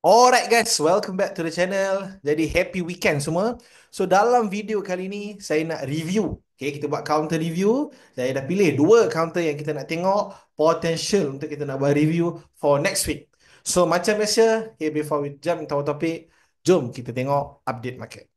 Alright guys, welcome back to the channel. Jadi happy weekend semua. So dalam video kali ni saya nak review. Okay, kita buat counter review. Saya dah pilih dua counter yang kita nak tengok potential untuk kita nak buat review for next week. So macam biasa, okay, before we jump into our topic, jom kita tengok update market.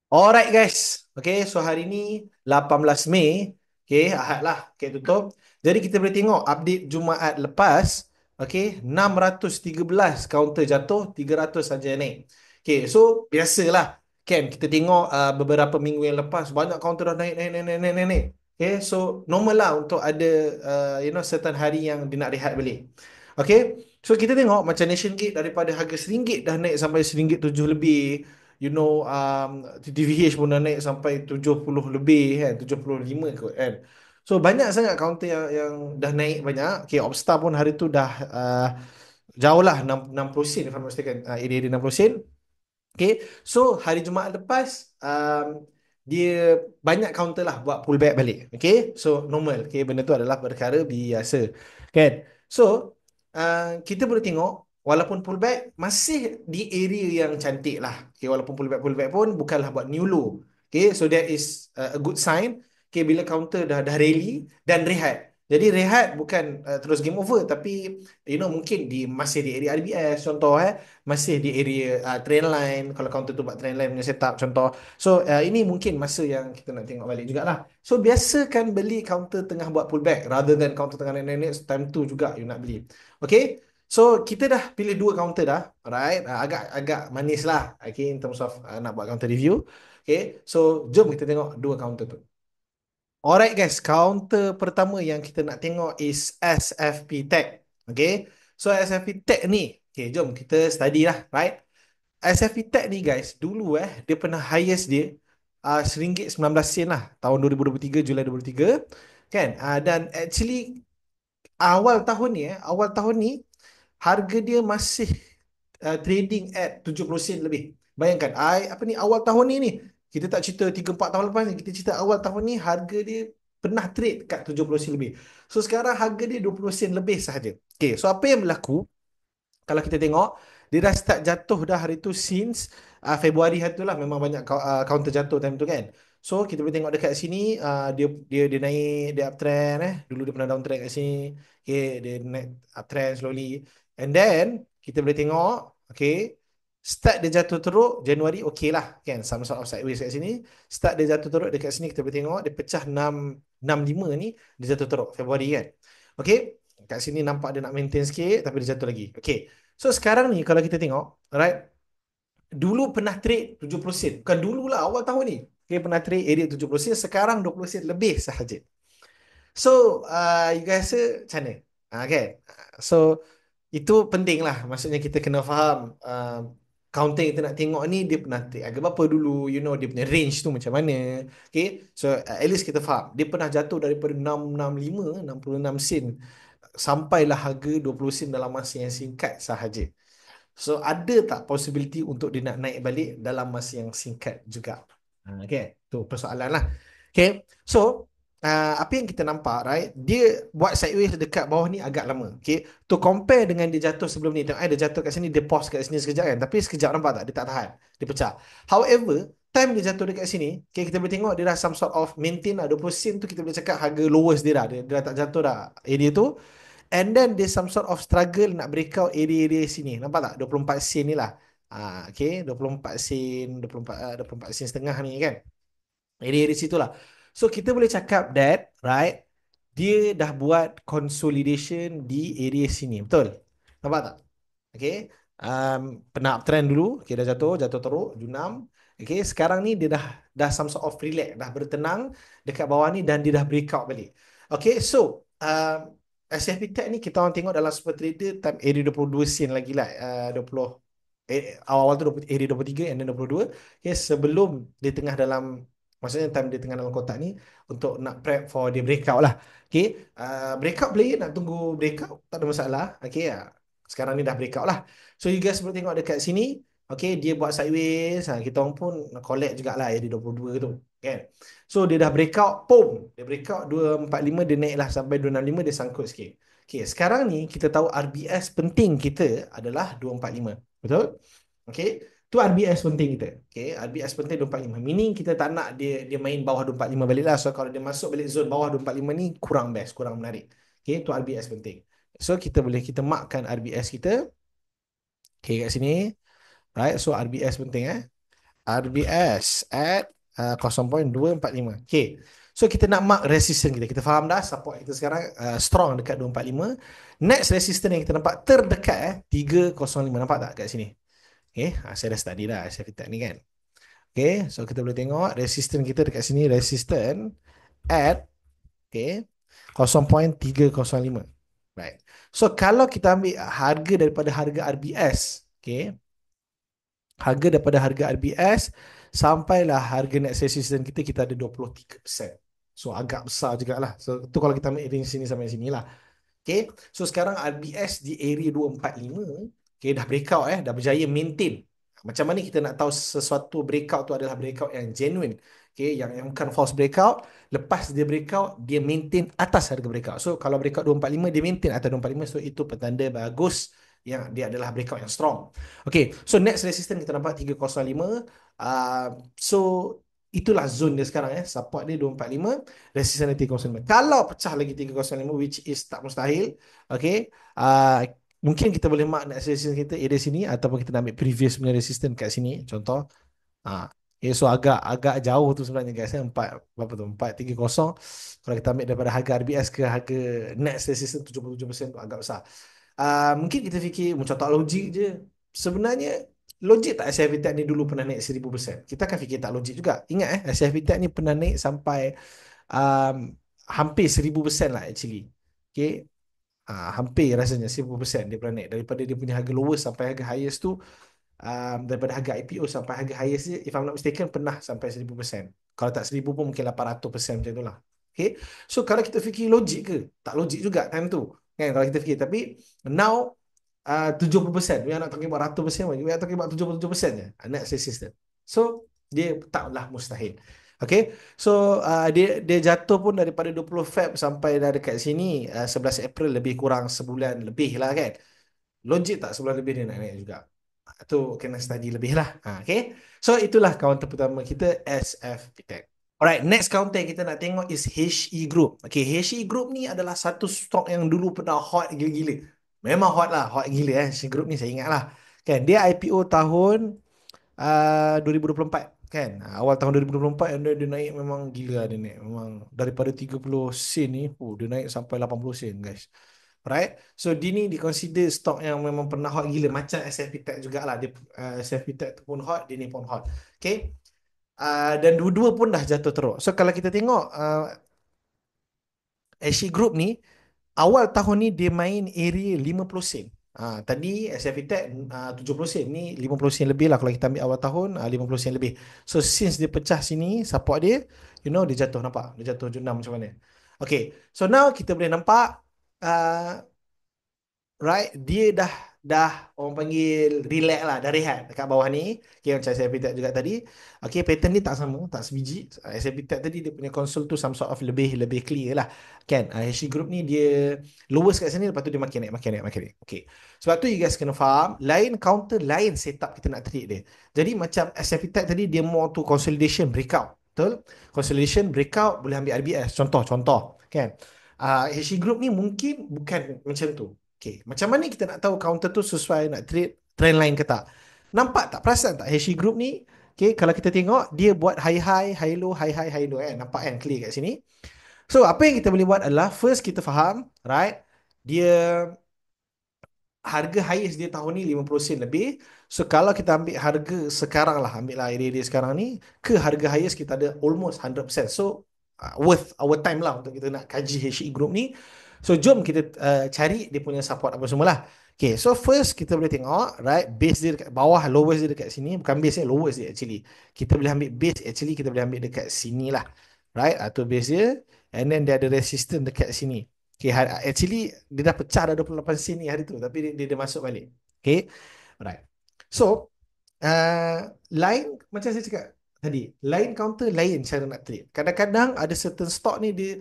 Alright guys, okay, so hari ni 18 Mei, okay, Ahad lah, okay, tutup. Jadi kita boleh tengok update Jumaat lepas, okay, 613 counter jatuh, 300 saja naik. Okay, so biasalah, kan, kita tengok beberapa minggu yang lepas, banyak counter dah naik, naik, naik, naik, naik, naik, naik. Okay, so normal lah untuk ada, certain hari yang dia nak rehat balik. Okay, so kita tengok macam Nation Gate daripada harga RM1 dah naik sampai RM1.7 lebih. TTVH pun dah naik sampai 70 lebih kan, 75 kot kan. So banyak sangat counter yang dah naik banyak. Okay, Opstar pun hari tu dah jauh lah 60 sen if I'm not mistaken. Area 60 sen. Okay, so hari Jumaat lepas dia banyak counter lah buat pullback balik. Okay, so normal. Okay, benda tu adalah perkara biasa. Kan? So, kita boleh tengok walaupun pullback masih di area yang cantik lah. Okay, walaupun pullback pun bukanlah buat new low. Okay, so that is a good sign. Okay, bila counter dah rally dan rehat. Jadi rehat bukan terus game over, tapi mungkin masih di area RBS contoh masih di area trend line, kalau counter tu buat trend line punya setup contoh. So ini mungkin masa yang kita nak tengok balik jugalah. So biasakan beli counter tengah buat pullback rather than counter tengah naik-naik, time tu juga you nak beli. Okay, so kita dah pilih dua counter dah, alright. Agak manis lah, okay, in terms of nak buat counter review. Okay, so jom kita tengok dua counter tu. Alright guys, counter pertama yang kita nak tengok is SFP Tech. Okay, so SFP Tech ni, okay, jom kita study lah, right? SFP Tech ni guys, dulu dia pernah highest dia RM1.19 lah, tahun 2023, Julai 2023, kan? Dan actually awal tahun ni harga dia masih trading at 70 sen lebih. Bayangkan, apa ni, awal tahun ni kita tak cerita 3-4 tahun lepas ni, kita cerita awal tahun ni harga dia pernah trade kat 70 sen lebih. So sekarang harga dia 20 sen lebih sahaja. Okay, so apa yang berlaku? Kalau kita tengok, dia dah start jatuh dah hari tu since Februari hari tu lah, memang banyak counter jatuh time tu kan. So kita boleh tengok dekat sini, dia naik, dia uptrend dulu dia pernah downtrend kat sini. Okay, dia naik uptrend slowly. And then kita boleh tengok, okay, start dia jatuh teruk Januari, okay lah kan, some sort of sideways kat sini. Start dia jatuh teruk dekat sini, kita boleh tengok dia pecah 665 ni, dia jatuh teruk Februari kan. Okay, kat sini nampak dia nak maintain sikit tapi dia jatuh lagi. Okay, so sekarang ni kalau kita tengok, alright, dulu pernah trade 70 sen. Bukan dulu lah, awal tahun ni. Okay, pernah trade area 70 sen, sekarang 20 sen lebih sahaja. So, you guys rasa macam mana? Kan? So, itu penting lah. Maksudnya kita kena faham counter yang kita nak tengok ni, dia pernah trade harga berapa dulu, dia punya range tu macam mana. Okay, so at least kita faham. Dia pernah jatuh daripada 665, 66 sen sampailah harga 20 sen dalam masa yang singkat sahaja. So ada tak possibility untuk dia nak naik balik dalam masa yang singkat juga? Okay, tu persoalan lah. Okay, so apa yang kita nampak, right? Dia buat sideways dekat bawah ni agak lama. Okay, to compare dengan dia jatuh sebelum ni. Tengok, dia jatuh kat sini, dia pause kat sini sekejap kan. Tapi sekejap nampak tak? Dia tak tahan. Dia pecah. However, time dia jatuh dekat sini, okay, kita boleh tengok dia dah some sort of maintain lah. 20 sen tu kita boleh cakap harga lowest dia dah. Dia dah tak jatuh dah area tu. And then there's some sort of struggle nak break out area-area sini. Nampak tak? 24 sen ni lah. Okay, 24 sen, 24 sen setengah ni kan. Area-area situ lah. So kita boleh cakap that, right, dia dah buat consolidation di area sini. Betul? Nampak tak? Okay. Pernah uptrend dulu. Okay, dah jatuh teruk. Junam. Okay, sekarang ni dia dah some sort of relax. Dah bertenang dekat bawah ni dan dia dah breakout balik. Okay, so SFP Tech ni kita orang tengok dalam Super Trader time area 22 sen lagi lah. 20 awal-awal tu 20, area 23 and then 22. Okay, sebelum dia tengah dalam, maksudnya time dia tengah dalam kotak ni untuk nak prep for dia breakout lah. Okay, breakout boleh nak tunggu breakout, tak ada masalah. Okay, sekarang ni dah breakout lah. So you guys boleh tengok dekat sini. Okay, dia buat sideways. Kita orang pun collect jugalah area 22 tu kan. So dia dah breakout, boom, dia breakout 245, dia naik lah sampai 265, dia sangkut sikit. Okay, sekarang ni kita tahu RBS penting kita adalah 245. Betul? Okay, tu RBS penting kita. Okay, RBS penting 245. Meaning kita tak nak dia main bawah 245 balik lah. So kalau dia masuk balik zone bawah 245 ni kurang best, kurang menarik. Okay, tu RBS penting. So kita markkan RBS kita. Okay, kat sini. Right, so RBS penting RBS at 0.245. Okay. So kita nak mark resistance kita. Kita faham dah support kita sekarang strong dekat 245. Next resistance yang kita nampak terdekat 305. Nampak tak kat sini? Okay. Saya dah study dah SFTech ni kan. Okay. So kita boleh tengok resistance kita dekat sini. Resistance at okay, 0.305. Right. So kalau kita ambil harga daripada harga RBS, okay, harga daripada harga RBS sampailah harga next resistance kita ada 23%. So agak besar jugalah. So tu kalau kita ambil range sini sampai sini lah. Okay. So sekarang RBS di area 245. Okay, dah breakout dah berjaya maintain. Macam mana kita nak tahu sesuatu breakout tu adalah breakout yang genuine. Okay, yang bukan false breakout. Lepas dia breakout, dia maintain atas harga breakout. So kalau breakout 245 dia maintain atas 245. So itu petanda bagus yang dia adalah breakout yang strong. Okay, so next resistance kita nampak 305. So itulah zone dia sekarang support dia 245, resistance dia 305. Kalau pecah lagi 305, which is tak mustahil, okay, mungkin kita boleh mark next resistance kita area sini, ataupun kita nak ambil previous punya resistance kat sini, contoh. Okay, so agak jauh tu sebenarnya guys, 4 berapa tu, 430. Kalau kita ambil daripada harga RBS ke harga next resistance 77% tu agak besar. Mungkin kita fikir macam tak logik je. Sebenarnya logik tak SFB Tech ni dulu pernah naik 1000%? Kita akan fikir tak logik juga. Ingat SFB Tech ni pernah naik sampai hampir 1000% lah actually. Okay. Hampir rasanya 1000% dia pernah naik. Daripada dia punya harga lowest sampai harga highest tu, daripada harga IPO sampai harga highest dia, if I'm not mistaken, pernah sampai 1000%. Kalau tak 1000 pun mungkin 800% macam tu lah. Okay. So kalau kita fikir logik ke? Tak logik juga time tu. Kan kalau kita fikir. Tapi now 70%. We are not talking about 100%. We are talking about 77% je. Next system. So dia taklah mustahil. Okay. So dia jatuh pun daripada 20 Feb sampai dah dekat sini 11 April, lebih kurang sebulan lebih lah kan. Logik tak sebulan lebih dia nak naik juga? Tu kena study lebih lah. Okay. So itulah kaunter pertama kita, SFB Tech. Alright, next counter yang kita nak tengok is HE Group. Okay, HE Group ni adalah satu stok yang dulu pernah hot gila-gila. Memang hot lah, hot gila HE Group ni saya ingat lah. Kan, dia IPO tahun 2024 kan. Awal tahun 2024 dia naik memang gila dia naik. Memang daripada 30 sen ni, dia naik sampai 80 sen guys. Right? So dia ni consider stok yang memang pernah hot gila. Macam SFB Tech jugalah. Dia, SFB Tech tu pun hot, dia ni pun hot. Okay. Dan dua-dua pun dah jatuh teruk. So kalau kita tengok Asia Group ni, awal tahun ni dia main area 50 sen. Tadi SFB Tech 70 sen, ni 50 sen lebih lah. Kalau kita ambil awal tahun 50 sen lebih. So since dia pecah sini, support dia, dia jatuh, nampak? Dia jatuh jurnam macam mana. Okay, so now kita boleh nampak right, dia dah orang panggil relax lah, dah rehat dekat bawah ni. Okay, macam saya Tech juga tadi. Okay, pattern ni tak sama, tak sebiji. SFB Tech tadi dia punya console tu some sort of lebih clear lah. Kan, HC Group ni dia lowest kat sini, lepas tu dia makin naik. Okay, sebab tu you guys kena faham, lain counter, lain setup kita nak trade dia. Jadi macam SFB Tech tadi, dia more to consolidation breakout. Betul? Consolidation breakout boleh ambil RBS. Contoh kan. HC Group ni mungkin bukan macam tu. Okay, macam mana kita nak tahu counter tu sesuai nak trade trend line ke tak? Nampak tak? Perasan tak HE Group ni? Okay, kalau kita tengok, dia buat high-high, high-low, high-high, high-low kan? Nampak kan? Clear kat sini. So, apa yang kita boleh buat adalah, first kita faham, right? Dia harga highest dia tahun ni 50 sen lebih. So kalau kita ambil harga sekarang lah, ambil lah area dia sekarang ni, ke harga highest kita ada almost 100%. So worth our time lah untuk kita nak kaji HE Group ni. So jom kita cari dia punya support apa semua lah. Okay, so first kita boleh tengok, right, base dia dekat bawah, lowest dia dekat sini. Bukan base dia, lowest dia actually. Kita boleh ambil base, actually kita boleh ambil dekat sini lah. Right, atau base dia. And then dia ada resistance dekat sini. Okay, actually dia dah pecah dah 28 sen ni hari tu, tapi dia masuk balik. Okay, alright. So line macam saya cakap tadi, line counter lain cara nak trade. Kadang-kadang ada certain stock ni dia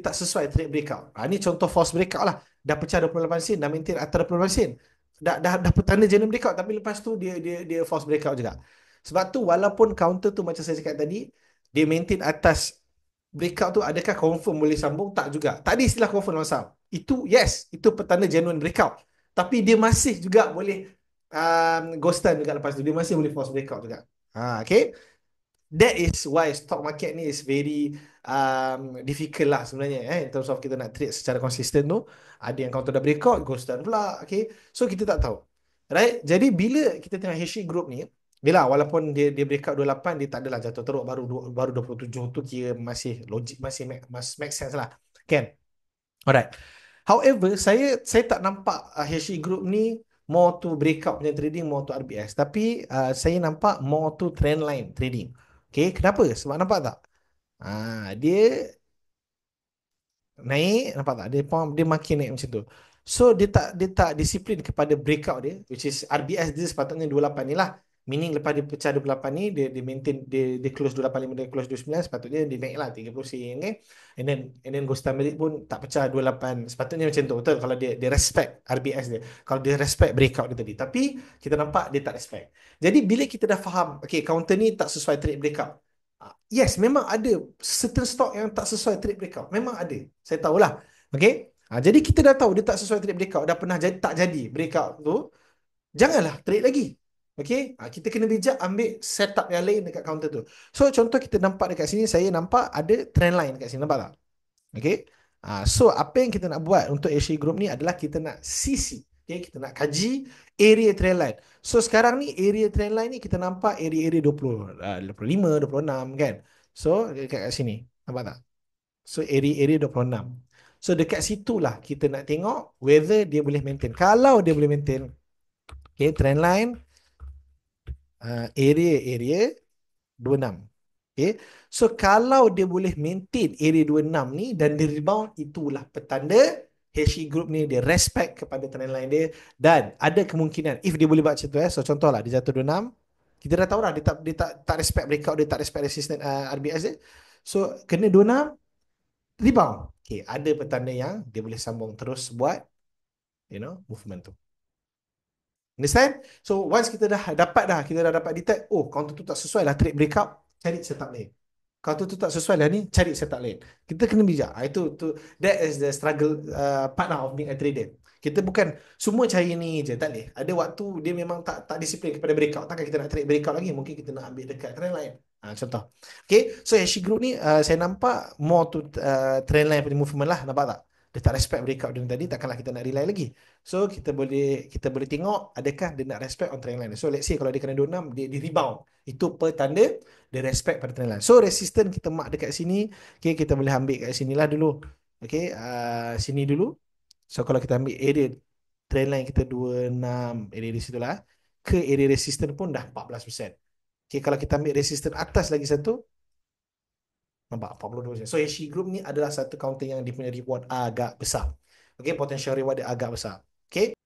tak sesuai trade breakout. Ni contoh false breakout lah. dah pecah 28 sen, dah maintain atas 28 sen. Dah petanda genuine breakout, tapi lepas tu dia false breakout juga. Sebab tu walaupun counter tu macam saya cakap tadi, dia maintain atas breakout tu, adakah confirm boleh sambung? Tak juga. Tak ada istilah confirm dalam saham. Itu yes, itu petanda genuine breakout. Tapi dia masih juga boleh ghostan juga lepas tu. Dia masih boleh false breakout juga. Okay. That is why stock market ni is very difficult lah sebenarnya, in terms of kita nak trade secara konsisten tu. Ada yang counter dah breakout, ghostan pula. Okay. So kita tak tahu. Right? Jadi bila kita tengok Hershey Group ni, bila walaupun dia breakout 28, dia tak adalah jatuh teruk baru 27 tu, kira masih logik, masih make sense lah. Kan? Alright. However, saya tak nampak Hershey Group ni more to breakout punya trading, more to RBS. Tapi saya nampak more to trendline trading. Okay, kenapa? Sebab nampak tak? Dia naik, nampak tak? Dia makin naik macam tu. So dia tak disiplin kepada breakout dia, which is RBS dia sepatutnya 28 ni lah. Meaning lepas dia pecah 28 ni, dia maintain, dia close 285, dia close 29, sepatutnya dia naik lah 30 sen, okay? And then Ghostan balik pun tak pecah 28. Sepatutnya macam tu, betul, kalau dia respect RBS dia. Kalau dia respect breakout dia tadi. Tapi kita nampak dia tak respect. Jadi bila kita dah faham, okay, counter ni tak sesuai trade breakout. Yes, memang ada certain stock yang tak sesuai trade breakout. Memang ada. Saya tahulah. Okay. Jadi kita dah tahu dia tak sesuai trade breakout. Dah pernah jadi, tak jadi breakout tu. Janganlah trade lagi. Okay. Kita kena bijak ambil setup yang lain dekat counter tu. So contoh kita nampak dekat sini. Saya nampak ada trend line dekat sini. Nampak tak? Okay. So apa yang kita nak buat untuk Asia Group ni adalah kita nak CC. Okay. Kita nak kaji area trend line. So sekarang ni area trend line ni kita nampak area-area 20, 25, 26 kan. So dekat kat sini. Nampak tak? So area-area 26. So dekat situlah kita nak tengok whether dia boleh maintain. Kalau dia boleh maintain, okay, trend line, area 26. Okay. So kalau dia boleh maintain area 26 ni dan dia rebound, itulah petanda Hershey Group ni dia respect kepada trend line dia. Dan ada kemungkinan if dia boleh buat macam tu, so contohlah dia jatuh 26, kita dah tahu lah dia tak respect breakout, dia tak respect resistance RBS dia. So kena 26 rebound. Okay, ada petanda yang dia boleh sambung terus buat movement tu. Understand? So once kita dah dapat detect, oh counter tu tak sesuai lah trade breakout, cari setup lain. Counter tu tak sesuai lah ni, cari setup lain. Kita kena bijak. Itu that is the struggle part of being a trader. Kita bukan semua cari ni je, tak boleh. Ada waktu dia memang tak disiplin kepada breakout. Takkan kita nak trade breakout lagi, mungkin kita nak ambil dekat trend lain. Contoh. Okay, so Ashi Group ni saya nampak more to trend line punya movement lah, nampak tak? Dia tak respect breakout dia tadi, takkanlah kita nak rely lagi. So kita boleh tengok adakah dia nak respect on trend line. So let's say kalau dia kena 26, dia rebound. Itu petanda dia respect pada trend line. So resistance kita mark dekat sini. Okay, kita boleh ambil kat sinilah dulu. Okay, sini dulu. So kalau kita ambil area trend line kita 26, area di situ lah. Ke area resistance pun dah 14%. Okay, kalau kita ambil resistance atas lagi satu, nampak 42%. So Ashi Group ni adalah satu counter yang dia punya reward agak besar. Okay, potential reward dia agak besar. Okay.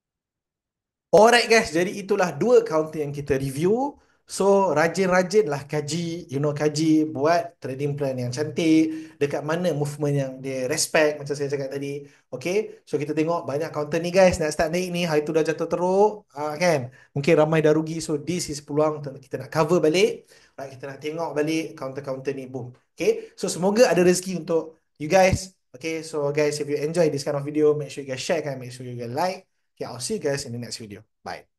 Alright guys, jadi itulah dua counter yang kita review. So rajin-rajinlah kaji, kaji buat trading plan yang cantik, dekat mana movement yang dia respect macam saya cakap tadi. Okay, so kita tengok banyak counter ni guys nak start naik ni, hari tu dah jatuh teruk, kan? Mungkin ramai dah rugi, so this is peluang untuk kita nak cover balik. Right, kita nak tengok balik counter-counter ni, boom. Okay, so semoga ada rezeki untuk you guys. Okay, so guys, if you enjoy this kind of video, make sure you guys share, kan? Make sure you guys like. Okay, I'll see you guys in the next video. Bye.